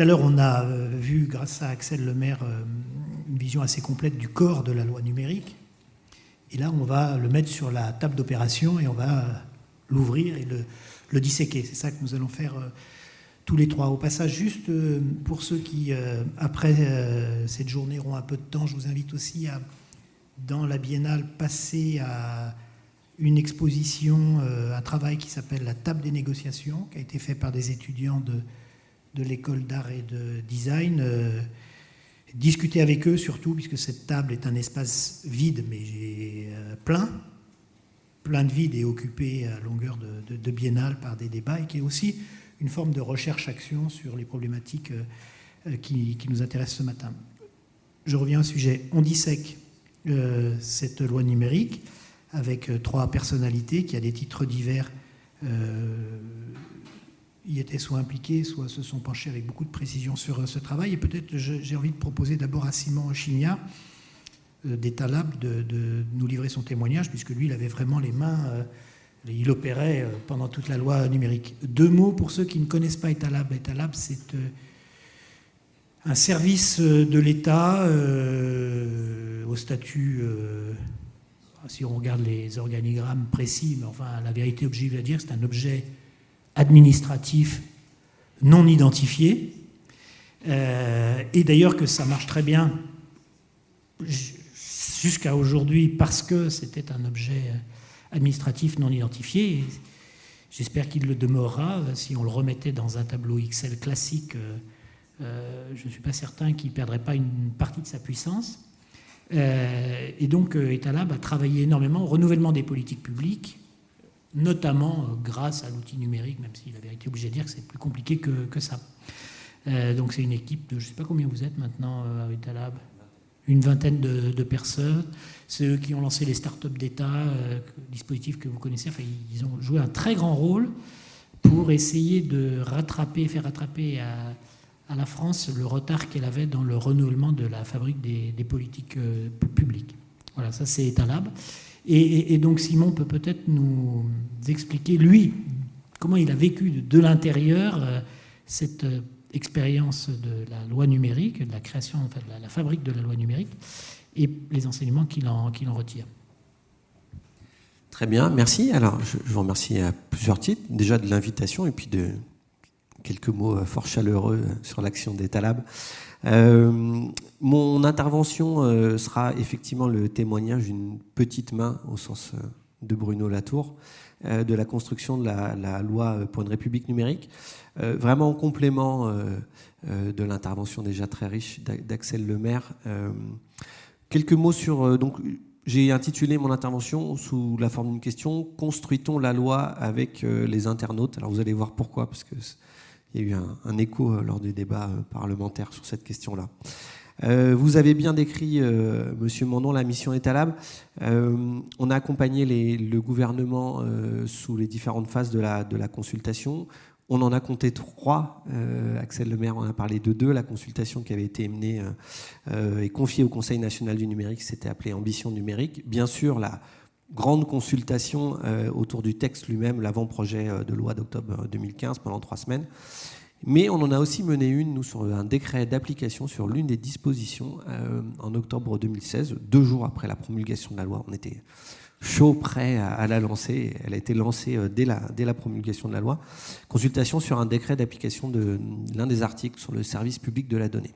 Tout à l'heure, on a vu, grâce à Axel Lemaire, une vision assez complète du corps de la loi numérique. Et là, on va le mettre sur la table d'opération et on va l'ouvrir et le disséquer. C'est ça que nous allons faire tous les trois. Au passage, juste pour ceux qui, après cette journée, auront un peu de temps, je vous invite aussi à, dans la Biennale, passer à une exposition, un travail qui s'appelle la table des négociations, qui a été fait par des étudiants de l'école d'art et de design. Discuter avec eux surtout, puisque cette table est un espace vide, mais plein de vide et occupé à longueur de biennale par des débats, et qui est aussi une forme de recherche-action sur les problématiques qui nous intéressent ce matin. Je reviens au sujet. On dissèque cette loi numérique avec trois personnalités qui, à des titres divers, y étaient soit impliqués, soit se sont penchés avec beaucoup de précision sur ce travail. Et peut-être j'ai envie de proposer d'abord à Simon Chignat d'Etalab de nous livrer son témoignage, puisque lui, il avait vraiment les mains, il opérait pendant toute la loi numérique. Deux mots pour ceux qui ne connaissent pas Etalab. Etalab, c'est un service de l'État au statut, si on regarde les organigrammes précis, mais enfin, la vérité objective à dire, c'est un objet administratif non identifié, et d'ailleurs que ça marche très bien jusqu'à aujourd'hui parce que c'était un objet administratif non identifié. Et j'espère qu'il le demeurera. Si on le remettait dans un tableau Excel classique, je ne suis pas certain qu'il ne perdrait pas une partie de sa puissance. Et donc Etalab a travaillé énormément au renouvellement des politiques publiques, notamment grâce à l'outil numérique, même si la vérité est obligée de dire que c'est plus compliqué que ça. Donc c'est une équipe de, je ne sais pas combien vous êtes maintenant à Etalab, une vingtaine de personnes. C'est eux qui ont lancé les startups d'État, dispositifs que vous connaissez. Enfin, ils ont joué un très grand rôle pour essayer de faire rattraper à la France le retard qu'elle avait dans le renouvellement de la fabrique des politiques publiques. Voilà, ça c'est Etalab. Et donc Simon peut peut-être nous expliquer, lui, comment il a vécu de l'intérieur cette expérience de la loi numérique, de la création, enfin de la fabrique de la loi numérique, et les enseignements qu'il en retire. Très bien, merci. Alors, je vous remercie à plusieurs titres. Déjà de l'invitation et puis de quelques mots fort chaleureux sur l'action d'Etalab. Mon intervention sera effectivement le témoignage d'une petite main, au sens de Bruno Latour, de la construction de la loi pour une république numérique, vraiment en complément de l'intervention déjà très riche d'Axel Lemaire. Quelques mots sur... donc, j'ai intitulé mon intervention sous la forme d'une question « Construit-on la loi avec les internautes ?» Alors vous allez voir pourquoi, parce que il y a eu un écho lors du débat parlementaire sur cette question-là. Vous avez bien décrit, Monsieur Mandon, la mission Etalab. On a accompagné le gouvernement sous les différentes phases de la consultation. On en a compté 3. Axel Lemaire en a parlé de 2. La consultation qui avait été menée et confiée au Conseil national du numérique, c'était appelé Ambition numérique. Bien sûr, la grande consultation autour du texte lui-même, l'avant-projet de loi d'octobre 2015 pendant 3 semaines. Mais on en a aussi mené une, nous, sur un décret d'application sur l'une des dispositions en octobre 2016, 2 jours après la promulgation de la loi. On était chaud, prêt à la lancer. Elle a été lancée dès la promulgation de la loi. Consultation sur un décret d'application de l'un des articles sur le service public de la donnée.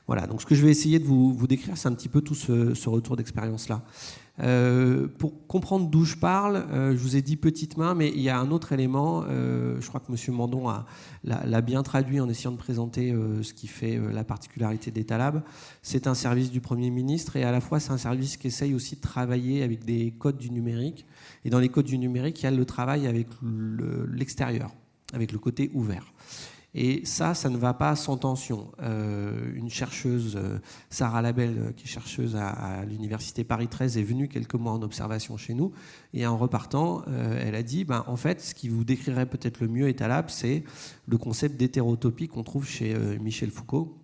Voilà, donc ce que je vais essayer de vous décrire, c'est un petit peu tout ce retour d'expérience-là. Pour comprendre d'où je parle, je vous ai dit petite main, mais il y a un autre élément, je crois que M. Mandon l'a bien traduit en essayant de présenter ce qui fait la particularité d'Etalab. C'est un service du Premier ministre et à la fois c'est un service qui essaye aussi de travailler avec des codes du numérique. Et dans les codes du numérique, il y a le travail avec l'extérieur, avec le côté ouvert. Et ça ne va pas sans tension. Une chercheuse, Sarah Labelle, qui est chercheuse à l'université Paris 13, est venue quelques mois en observation chez nous. Et en repartant, elle a dit, en fait, ce qui vous décrirait peut-être le mieux Etalab, c'est le concept d'hétérotopie qu'on trouve chez Michel Foucault.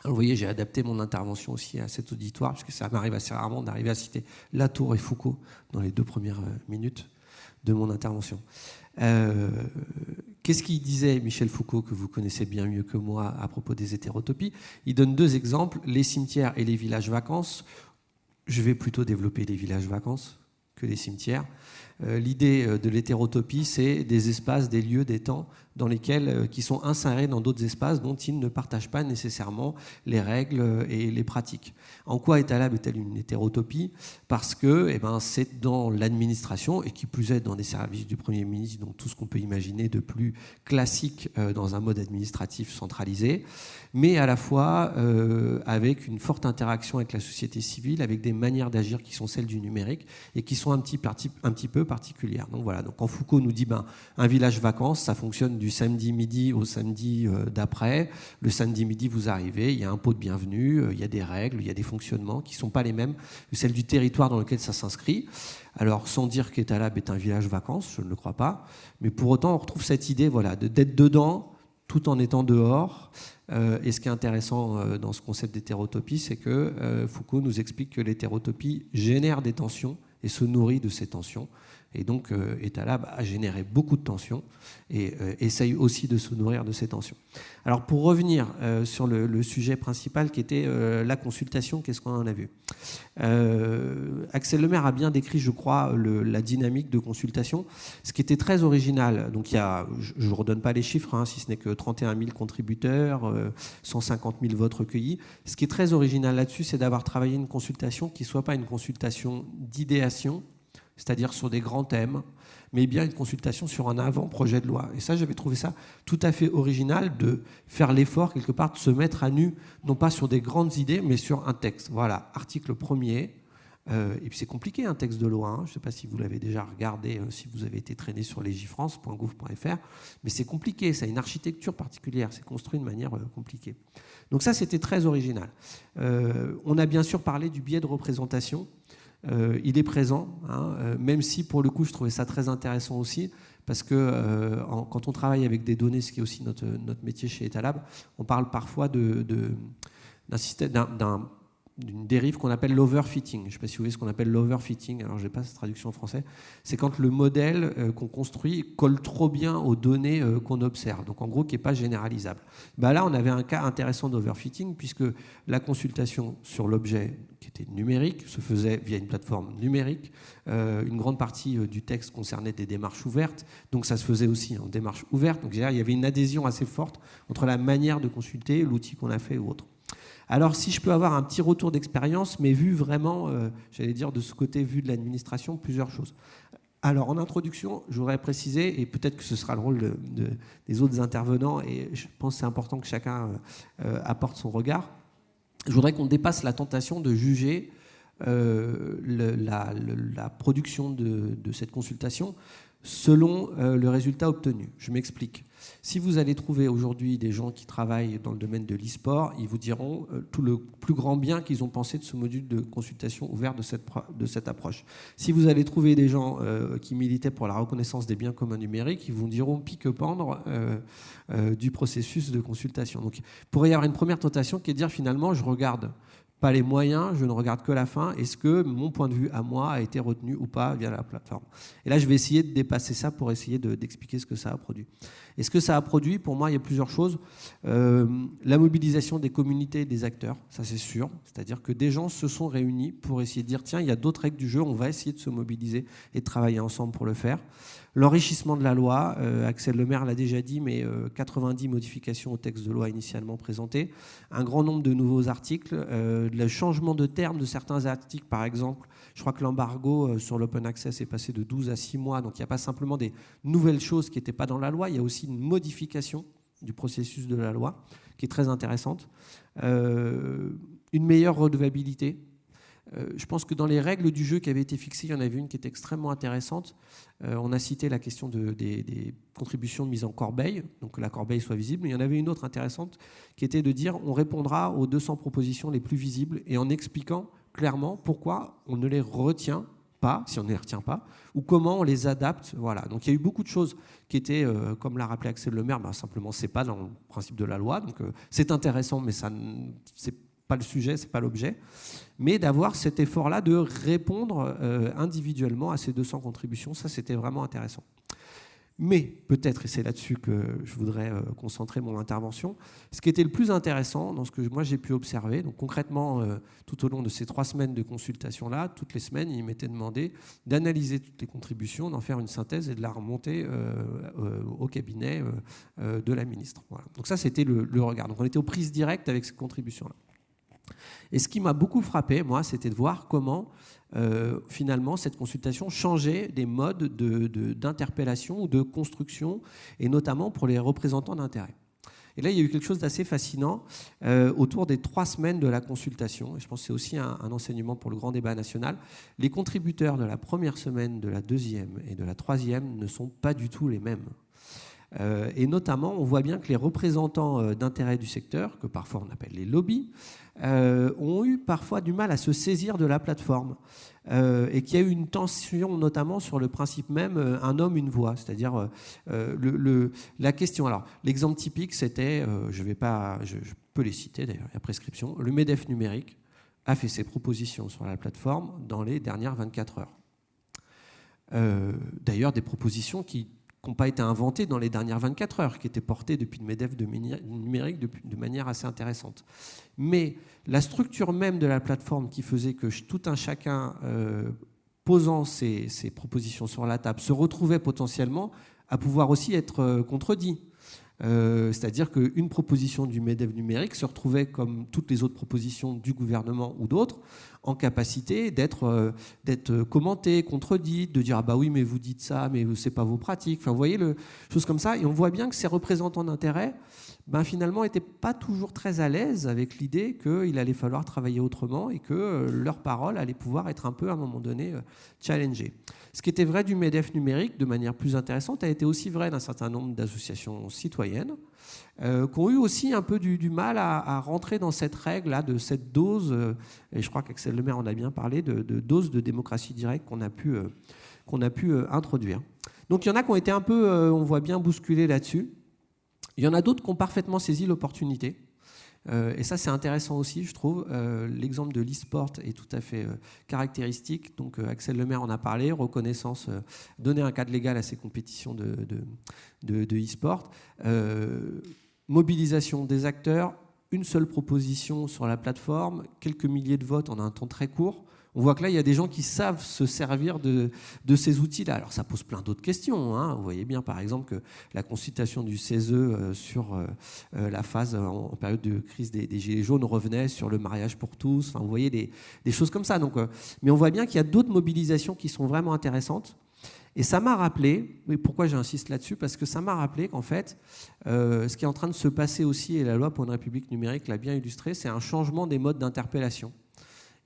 Alors, vous voyez, j'ai adapté mon intervention aussi à cet auditoire, puisque ça m'arrive assez rarement d'arriver à citer Latour et Foucault dans les 2 premières minutes de mon intervention. Qu'est-ce qu'il disait, Michel Foucault, que vous connaissez bien mieux que moi, à propos des hétérotopies? Il donne 2 exemples, les cimetières et les villages vacances. Je vais plutôt développer les villages vacances que les cimetières. L'idée de l'hétérotopie, c'est des espaces, des lieux, des temps qui sont insérés dans d'autres espaces dont ils ne partagent pas nécessairement les règles et les pratiques. En quoi Etalab est-elle une hétérotopie? Parce que c'est dans l'administration, et qui plus est dans des services du Premier ministre, donc tout ce qu'on peut imaginer de plus classique dans un mode administratif centralisé, mais à la fois avec une forte interaction avec la société civile, avec des manières d'agir qui sont celles du numérique et qui sont un petit peu particulières. Donc voilà. Donc quand Foucault nous dit un village vacances, ça fonctionne du samedi midi au samedi d'après. Le samedi midi, vous arrivez, il y a un pot de bienvenue, il y a des règles, il y a des fonctionnements qui ne sont pas les mêmes que celles du territoire dans lequel ça s'inscrit. Alors, sans dire qu'Etalab est un village vacances, je ne le crois pas, mais pour autant, on retrouve cette idée d'être dedans tout en étant dehors. Et ce qui est intéressant dans ce concept d'hétérotopie, c'est que Foucault nous explique que l'hétérotopie génère des tensions et se nourrit de ces tensions. Et donc, Etalab a généré beaucoup de tensions et essaye aussi de se nourrir de ces tensions. Alors, pour revenir sur le sujet principal qui était la consultation, qu'est-ce qu'on en a vu? Axel Lemaire a bien décrit, je crois, la dynamique de consultation, ce qui était très original. Donc, je ne redonne pas les chiffres, si ce n'est que 31 000 contributeurs, 150 000 votes recueillis. Ce qui est très original là-dessus, c'est d'avoir travaillé une consultation qui ne soit pas une consultation d'idéation, c'est-à-dire sur des grands thèmes, mais bien une consultation sur un avant-projet de loi. Et ça, j'avais trouvé ça tout à fait original de faire l'effort, quelque part, de se mettre à nu, non pas sur des grandes idées, mais sur un texte. Voilà, article 1er. Et puis c'est compliqué, un texte de loi. Je ne sais pas si vous l'avez déjà regardé, si vous avez été traîné sur legifrance.gouv.fr, mais c'est compliqué, ça a une architecture particulière, c'est construit de manière compliquée. Donc ça, c'était très original. On a bien sûr parlé du biais de représentation. Il est présent, même si pour le coup je trouvais ça très intéressant aussi, parce que quand on travaille avec des données, ce qui est aussi notre métier chez Etalab, on parle parfois d'une dérive qu'on appelle l'overfitting. Je ne sais pas si vous voyez ce qu'on appelle l'overfitting, alors je n'ai pas cette traduction en français. C'est quand le modèle qu'on construit colle trop bien aux données qu'on observe, donc en gros qui n'est pas généralisable. Là, on avait un cas intéressant d'overfitting, puisque la consultation sur l'objet qui était numérique se faisait via une plateforme numérique. Une grande partie du texte concernait des démarches ouvertes, donc ça se faisait aussi en démarche ouverte. Donc il y avait une adhésion assez forte entre la manière de consulter, l'outil qu'on a fait ou autre. Alors, si je peux avoir un petit retour d'expérience, mais vu vraiment, j'allais dire de ce côté vu de l'administration, plusieurs choses. Alors, en introduction, je voudrais préciser, et peut-être que ce sera le rôle des autres intervenants, et je pense que c'est important que chacun apporte son regard, je voudrais qu'on dépasse la tentation de juger la production de cette consultation selon le résultat obtenu. Je m'explique. Si vous allez trouver aujourd'hui des gens qui travaillent dans le domaine de l'e-sport, ils vous diront tout le plus grand bien qu'ils ont pensé de ce module de consultation ouvert de cette approche. Si vous allez trouver des gens qui militaient pour la reconnaissance des biens communs numériques, ils vous diront pique-pendre du processus de consultation. Donc, il pourrait y avoir une première tentation qui est de dire finalement, je regarde pas les moyens, je ne regarde que la fin. Est-ce que mon point de vue à moi a été retenu ou pas via la plateforme? Et là, je vais essayer de dépasser ça pour essayer d'expliquer ce que ça a produit. Et ce que ça a produit, pour moi, il y a plusieurs choses. La mobilisation des communautés et des acteurs, ça c'est sûr. C'est-à-dire que des gens se sont réunis pour essayer de dire, tiens, il y a d'autres règles du jeu, on va essayer de se mobiliser et de travailler ensemble pour le faire. L'enrichissement de la loi, Axel Lemaire l'a déjà dit, mais 90 modifications au texte de loi initialement présenté, un grand nombre de nouveaux articles, le changement de terme de certains articles, par exemple, je crois que l'embargo sur l'open access est passé de 12 à 6 mois, donc il n'y a pas simplement des nouvelles choses qui n'étaient pas dans la loi, il y a aussi une modification du processus de la loi qui est très intéressante, une meilleure redevabilité. Je pense que dans les règles du jeu qui avaient été fixées, il y en avait une qui était extrêmement intéressante. On a cité la question des contributions mises en corbeille, donc que la corbeille soit visible. Mais il y en avait une autre intéressante qui était de dire on répondra aux 200 propositions les plus visibles et en expliquant clairement pourquoi on ne les retient pas, si on ne les retient pas, ou comment on les adapte. Voilà. Donc il y a eu beaucoup de choses qui étaient, comme l'a rappelé Axel Lemaire, simplement c'est pas dans le principe de la loi. Donc c'est intéressant, mais ça c'est pas le sujet, c'est pas l'objet, mais d'avoir cet effort-là de répondre individuellement à ces 200 contributions, ça c'était vraiment intéressant. Mais peut-être, et c'est là-dessus que je voudrais concentrer mon intervention, ce qui était le plus intéressant dans ce que moi j'ai pu observer, donc concrètement, tout au long de ces 3 semaines de consultation-là, toutes les semaines, il m'était demandé d'analyser toutes les contributions, d'en faire une synthèse et de la remonter au cabinet de la ministre. Voilà. Donc ça, c'était le regard. Donc on était aux prises directes avec ces contributions-là. Et ce qui m'a beaucoup frappé, moi, c'était de voir comment finalement cette consultation changeait des modes d'interpellation ou de construction, et notamment pour les représentants d'intérêt. Et là, il y a eu quelque chose d'assez fascinant autour des 3 semaines de la consultation. Et je pense que c'est aussi un enseignement pour le grand débat national. Les contributeurs de la première semaine, de la deuxième et de la troisième ne sont pas du tout les mêmes. Et notamment, on voit bien que les représentants d'intérêt du secteur, que parfois on appelle les lobbies, ont eu parfois du mal à se saisir de la plateforme et qu'il y a eu une tension notamment sur le principe même un homme, une voix, c'est-à-dire la question. Alors, l'exemple typique, c'était, je peux les citer d'ailleurs, il y a prescription, le MEDEF numérique a fait ses propositions sur la plateforme dans les dernières 24 heures. D'ailleurs, des propositions qui n'ont pas été inventées dans les dernières 24 heures, qui étaient portées depuis le MEDEF numérique de manière assez intéressante. Mais la structure même de la plateforme qui faisait que tout un chacun, posant ses propositions sur la table, se retrouvait potentiellement à pouvoir aussi être contredit. C'est-à-dire qu'une proposition du MEDEF numérique se retrouvait, comme toutes les autres propositions du gouvernement ou d'autres, en capacité d'être commentée, contredite, de dire « ah bah oui, mais vous dites ça, mais c'est pas vos pratiques ». Enfin, vous voyez, choses comme ça. Et on voit bien que ces représentants d'intérêt, finalement, n'étaient pas toujours très à l'aise avec l'idée qu'il allait falloir travailler autrement et que leur parole allait pouvoir être un peu, à un moment donné, challengée. Ce qui était vrai du MEDEF numérique, de manière plus intéressante, a été aussi vrai d'un certain nombre d'associations citoyennes qui ont eu aussi un peu du mal à rentrer dans cette règle-là, de cette dose, et je crois qu'Axel Lemaire en a bien parlé, de dose de démocratie directe qu'on a pu introduire. Donc il y en a qui ont été un peu, on voit bien, bousculés là-dessus. Il y en a d'autres qui ont parfaitement saisi l'opportunité. Et ça, c'est intéressant aussi, je trouve. L'exemple de l'e-sport est tout à fait caractéristique. Donc, Axel Lemaire en a parlé. Reconnaissance, donner un cadre légal à ces compétitions de e-sport. Mobilisation des acteurs. Une seule proposition sur la plateforme. Quelques milliers de votes en un temps très court. On voit que là, il y a des gens qui savent se servir de ces outils-là. Alors, ça pose plein d'autres questions. Hein. Vous voyez bien, par exemple, que la consultation du CESE sur la phase en période de crise des Gilets jaunes revenait sur le mariage pour tous. Enfin, vous voyez des choses comme ça. Donc, mais on voit bien qu'il y a d'autres mobilisations qui sont vraiment intéressantes. Et ça m'a rappelé, mais pourquoi j'insiste là-dessus ? Parce que ça m'a rappelé qu'en fait, ce qui est en train de se passer aussi, et la loi pour une République numérique l'a bien illustré, c'est un changement des modes d'interpellation.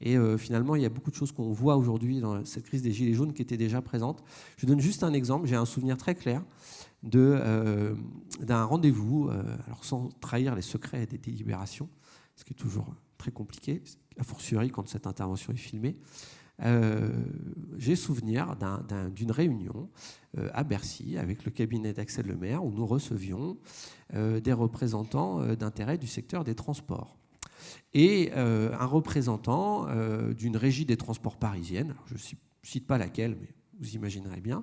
Et finalement, il y a beaucoup de choses qu'on voit aujourd'hui dans cette crise des Gilets jaunes qui étaient déjà présentes. Je donne juste un exemple. J'ai un souvenir très clair d'un rendez-vous, alors sans trahir les secrets des délibérations, ce qui est toujours très compliqué, a fortiori quand cette intervention est filmée. J'ai souvenir d'une réunion à Bercy avec le cabinet d'Axel Lemaire où nous recevions des représentants d'intérêt du secteur des transports. Et un représentant d'une régie des transports parisienne, je ne cite pas laquelle, mais vous imaginerez bien,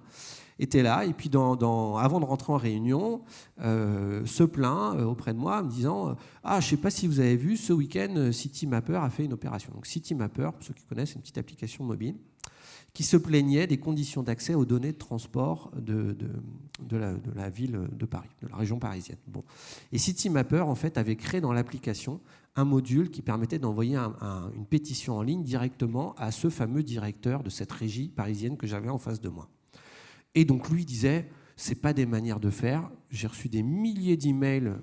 était là, et puis avant de rentrer en réunion, se plaint auprès de moi en me disant « Ah, je ne sais pas si vous avez vu, ce week-end, Citymapper a fait une opération. » Donc Citymapper, pour ceux qui connaissent, c'est une petite application mobile qui se plaignait des conditions d'accès aux données de transport de la ville de Paris, de la région parisienne. Bon. Et Citymapper, en fait, avait créé dans l'application un module qui permettait d'envoyer une pétition en ligne directement à ce fameux directeur de cette régie parisienne que j'avais en face de moi. Et donc lui disait, c'est pas des manières de faire. J'ai reçu des milliers d'emails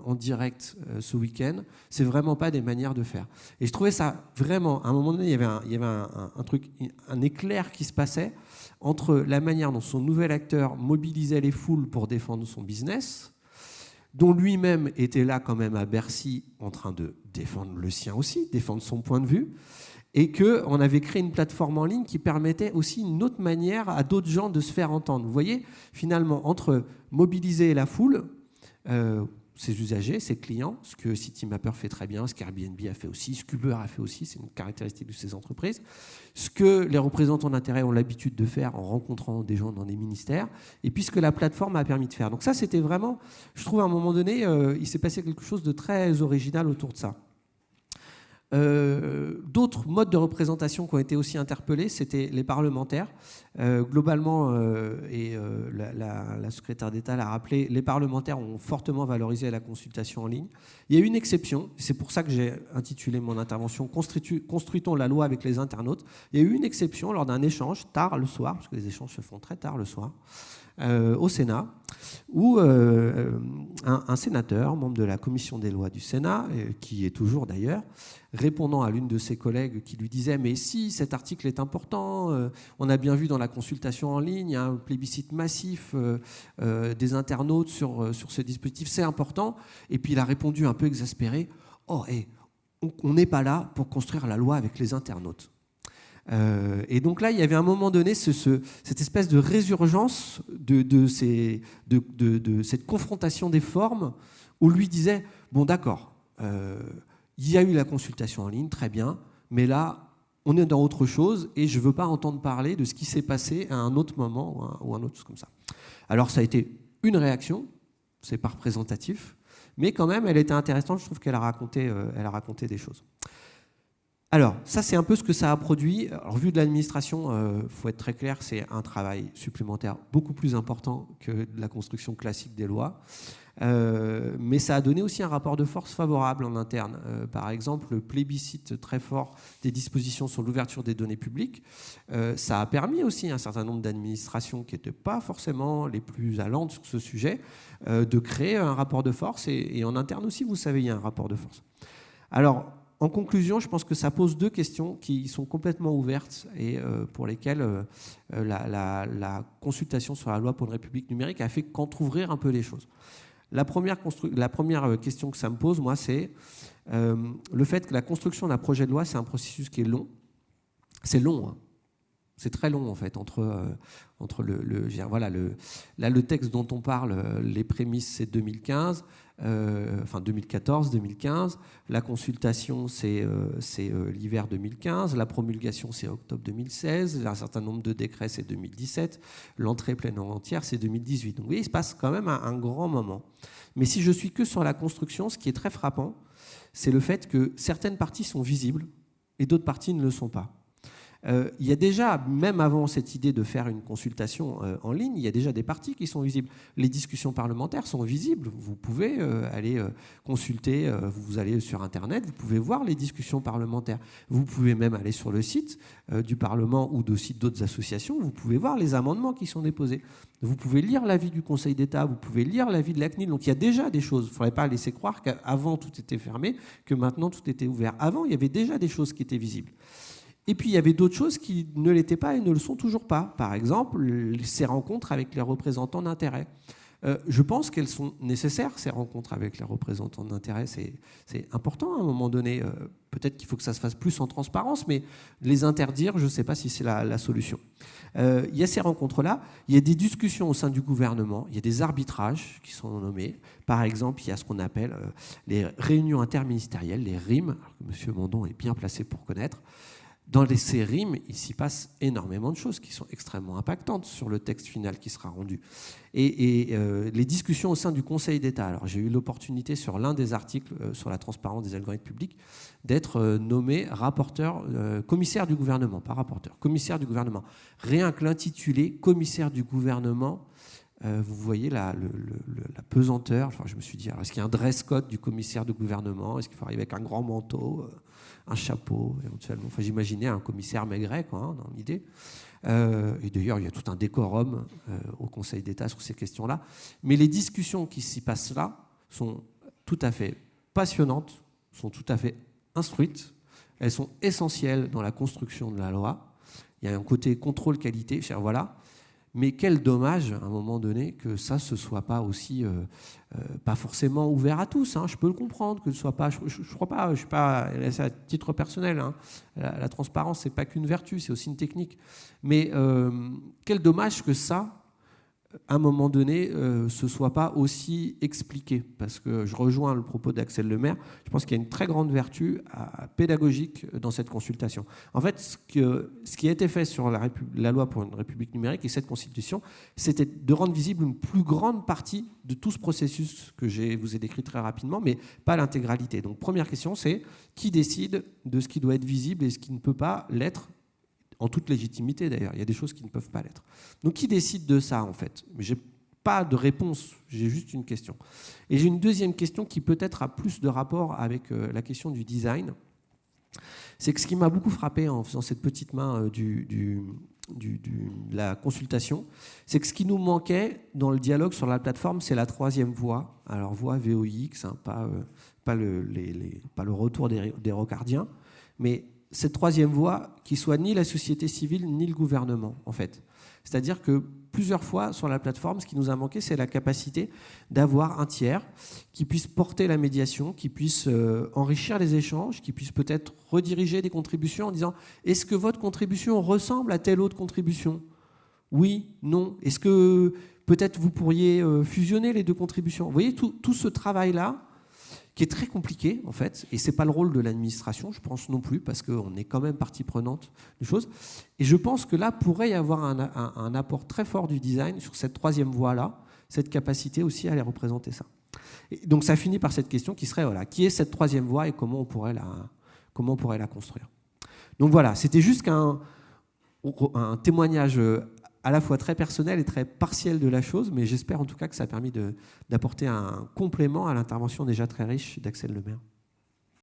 en direct ce week-end. C'est vraiment pas des manières de faire. Et je trouvais ça vraiment, à un moment donné, il y avait un truc, un éclair qui se passait entre la manière dont son nouvel acteur mobilisait les foules pour défendre son business, dont lui-même était là quand même à Bercy en train de défendre le sien aussi, défendre son point de vue, et qu'on avait créé une plateforme en ligne qui permettait aussi une autre manière à d'autres gens de se faire entendre. Vous voyez, finalement, entre mobiliser la foule, ses usagers, ses clients, ce que Citymapper fait très bien, ce qu'Airbnb a fait aussi, ce qu'Uber a fait aussi, c'est une caractéristique de ces entreprises, ce que les représentants d'intérêt ont l'habitude de faire en rencontrant des gens dans des ministères, et puis ce que la plateforme a permis de faire. Donc ça, c'était vraiment, je trouve à un moment donné, il s'est passé quelque chose de très original autour de ça. D'autres modes de représentation qui ont été aussi interpellés, c'était les parlementaires. Globalement, la secrétaire d'État l'a rappelé, les parlementaires ont fortement valorisé la consultation en ligne. Il y a eu une exception, c'est pour ça que j'ai intitulé mon intervention « Construisons la loi avec les internautes ». Il y a eu une exception lors d'un échange, tard le soir, parce que les échanges se font très tard le soir, au Sénat, où un sénateur, membre de la commission des lois du Sénat, qui est toujours d'ailleurs, répondant à l'une de ses collègues qui lui disait « Mais si, cet article est important, on a bien vu dans la consultation en ligne, il y a un plébiscite massif des internautes sur ce dispositif, c'est important. » Et puis il a répondu un peu exaspéré « Oh, on n'est pas là pour construire la loi avec les internautes. » Et donc là, il y avait à un moment donné cette espèce de résurgence de cette confrontation des formes où lui disait « Bon, d'accord, il y a eu la consultation en ligne, très bien, mais là, on est dans autre chose et je ne veux pas entendre parler de ce qui s'est passé à un autre moment ou un autre chose comme ça. » Alors ça a été une réaction, c'est pas représentatif, mais quand même, elle était intéressante, je trouve qu'elle a raconté des choses. Alors, ça, c'est un peu ce que ça a produit. Alors, vu de l'administration, faut être très clair, c'est un travail supplémentaire beaucoup plus important que de la construction classique des lois. Mais ça a donné aussi un rapport de force favorable en interne. Par exemple, le plébiscite très fort des dispositions sur l'ouverture des données publiques, ça a permis aussi à un certain nombre d'administrations qui n'étaient pas forcément les plus allantes sur ce sujet de créer un rapport de force. Et en interne aussi, vous savez, il y a un rapport de force. Alors, en conclusion, je pense que ça pose deux questions qui sont complètement ouvertes et pour lesquelles la consultation sur la loi pour une République numérique a fait qu'entrouvrir un peu les choses. La première question que ça me pose, moi, c'est le fait que la construction d'un projet de loi, c'est un processus qui est long. C'est long, hein. C'est très long, en fait, entre le texte dont on parle, les prémices, c'est 2015, 2014, 2015. La consultation, c'est l'hiver 2015. La promulgation, c'est octobre 2016. Un certain nombre de décrets, c'est 2017. L'entrée pleine en entière, c'est 2018. Donc, vous voyez, il se passe quand même un grand moment. Mais si je suis que sur la construction, ce qui est très frappant, c'est le fait que certaines parties sont visibles et d'autres parties ne le sont pas. Il y a déjà, même avant cette idée de faire une consultation en ligne, il y a déjà des parties qui sont visibles. Les discussions parlementaires sont visibles. Vous pouvez aller consulter, vous allez sur Internet, vous pouvez voir les discussions parlementaires. Vous pouvez même aller sur le site du Parlement ou de sites d'autres associations, vous pouvez voir les amendements qui sont déposés. Vous pouvez lire l'avis du Conseil d'État, vous pouvez lire l'avis de la CNIL. Donc il y a déjà des choses. Il ne faudrait pas laisser croire qu'avant tout était fermé, que maintenant tout était ouvert. Avant, il y avait déjà des choses qui étaient visibles. Et puis, il y avait d'autres choses qui ne l'étaient pas et ne le sont toujours pas. Par exemple, ces rencontres avec les représentants d'intérêt. Je pense qu'elles sont nécessaires, ces rencontres avec les représentants d'intérêt. C'est important à un moment donné. Peut-être qu'il faut que ça se fasse plus en transparence, mais les interdire, je ne sais pas si c'est la solution. Il y a ces rencontres-là. Il y a des discussions au sein du gouvernement. Il y a des arbitrages qui sont nommés. Par exemple, il y a ce qu'on appelle les réunions interministérielles, les RIM, alors que M. Mandon est bien placé pour connaître. Dans ces RIM, il s'y passe énormément de choses qui sont extrêmement impactantes sur le texte final qui sera rendu. Et les discussions au sein du Conseil d'État. Alors, j'ai eu l'opportunité sur l'un des articles sur la transparence des algorithmes publics d'être nommé rapporteur, commissaire du gouvernement, pas rapporteur, commissaire du gouvernement. Rien que l'intitulé commissaire du gouvernement, vous voyez la pesanteur. Enfin, je me suis dit, alors, est-ce qu'il y a un dress code du commissaire du gouvernement? Est-ce qu'il faut arriver avec un grand manteau, un chapeau éventuellement? Enfin, j'imaginais un commissaire Maigret, quoi, hein, dans l'idée. Et d'ailleurs, il y a tout un décorum au Conseil d'État sur ces questions-là. Mais les discussions qui s'y passent là sont tout à fait passionnantes, sont tout à fait instruites. Elles sont essentielles dans la construction de la loi. Il y a un côté contrôle qualité, voilà. Mais quel dommage, à un moment donné, que ça ne se soit pas aussi, pas forcément ouvert à tous. Hein. Je peux le comprendre, que ce soit pas. Je crois pas, je suis pas à titre personnel. Hein. La transparence, c'est pas qu'une vertu, c'est aussi une technique. Mais quel dommage que ça à un moment donné, ce ne soit pas aussi expliqué. Parce que je rejoins le propos d'Axel Lemaire, je pense qu'il y a une très grande vertu pédagogique dans cette consultation. En fait, ce qui a été fait sur la loi pour une République numérique et cette constitution, c'était de rendre visible une plus grande partie de tout ce processus que je vous ai décrit très rapidement, mais pas l'intégralité. Donc, première question, c'est qui décide de ce qui doit être visible et ce qui ne peut pas l'être, en toute légitimité d'ailleurs. Il y a des choses qui ne peuvent pas l'être. Donc qui décide de ça en fait? Je n'ai pas de réponse, j'ai juste une question. Et j'ai une deuxième question qui peut-être a plus de rapport avec la question du design. C'est que ce qui m'a beaucoup frappé en faisant cette petite main de la consultation, c'est que ce qui nous manquait dans le dialogue sur la plateforme, c'est la troisième voie. Alors voie VOIX, hein, pas le retour des rocardiens, mais cette troisième voie qui soit ni la société civile ni le gouvernement, en fait. C'est-à-dire que plusieurs fois sur la plateforme, ce qui nous a manqué, c'est la capacité d'avoir un tiers qui puisse porter la médiation, qui puisse enrichir les échanges, qui puisse peut-être rediriger des contributions en disant « Est-ce que votre contribution ressemble à telle autre contribution ? Oui, non. Est-ce que peut-être vous pourriez fusionner les deux contributions ?» Vous voyez, tout ce travail-là, qui est très compliqué, en fait, et ce n'est pas le rôle de l'administration, je pense non plus, parce qu'on est quand même partie prenante des choses. Et je pense que là, pourrait y avoir un apport très fort du design sur cette troisième voie-là, cette capacité aussi à aller représenter ça. Et donc ça finit par cette question qui serait, voilà, qui est cette troisième voie et comment on pourrait la construire. Donc voilà, c'était juste un témoignage à la fois très personnel et très partiel de la chose, mais j'espère en tout cas que ça a permis d'apporter un complément à l'intervention déjà très riche d'Axel Lemaire.